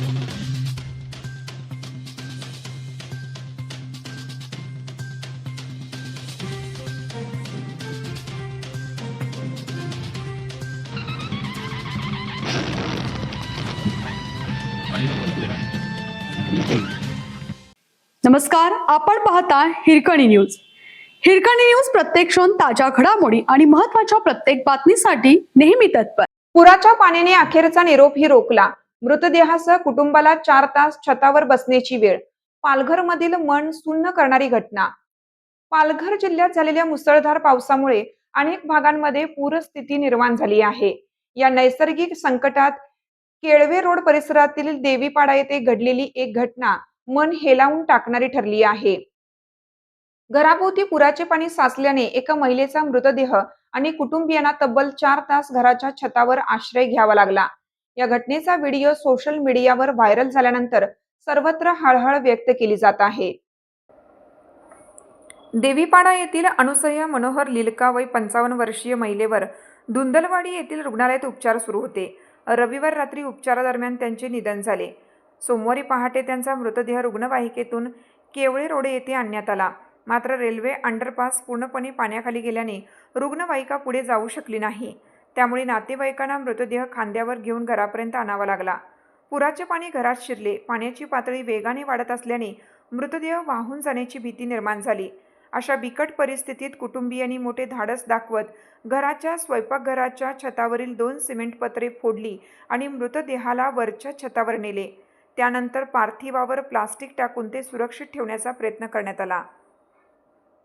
नमस्कार, आपण पाहता हिरकणी न्यूज. हिरकणी न्यूज प्रत्येक क्षण ताज्या घडामोडी आणि महत्त्वाच्या प्रत्येक बातमीसाठी नेहमी तत्पर. पुराच्या पाण्याने अखेरचा निरोपही रोखला. मृतदेहासह कुटुंबाला 4 तास छतावर बसण्याची वेळ. पालघरमधील मन सुन्न करणारी घटना. पालघर जिल्ह्यात झालेल्या मुसळधार पावसामुळे अनेक भागांमध्ये पूरस्थिती निर्माण झाली आहे. या नैसर्गिक संकटात केळवे रोड परिसरातील देवीपाडा येथे घडलेली एक घटना मन हेलावून टाकणारी ठरली आहे. घराभोवती पुराचे पाणी साचल्याने एका महिलेचा मृतदेह आणि कुटुंबियांना तब्बल 4 तास घराच्या छतावर आश्रय घ्यावा लागला. या घटनेचा व्हिडिओ सोशल मीडियावर व्हायरल झाल्यानंतर सर्वत्र हळहळ व्यक्त केली जात आहे. देवीपाडा येथील अनुसया मनोहर लिलका वय 55 वर्षीय महिलेवर धुंदलवाडी येथील रुग्णालयात उपचार सुरू होते. रविवार रात्री उपचारादरम्यान त्यांचे निधन झाले. सोमवारी पहाटे त्यांचा मृतदेह रुग्णवाहिकेतून केवळे रोड येथे आणण्यात आला. मात्र रेल्वे अंडरपास पूर्णपणे पाण्याखाली गेल्याने रुग्णवाहिका पुढे जाऊ शकली नाही. त्यामुळे नातेवाईकांना मृतदेह खांद्यावर घेऊन घरापर्यंत आणावा लागला. पुराचे पाणी घरात शिरले. पाण्याची पातळी वेगाने वाढत असल्याने मृतदेह वाहून जाण्याची भीती निर्माण झाली. अशा बिकट परिस्थितीत कुटुंबियांनी मोठे धाडस दाखवत घराच्या स्वयंपाकघराच्या छतावरील 2 सिमेंट पत्रे फोडली आणि मृतदेहाला वरच्या छतावर नेले. त्यानंतर पार्थिवावर प्लास्टिक टाकून ते सुरक्षित ठेवण्याचा प्रयत्न करण्यात आला.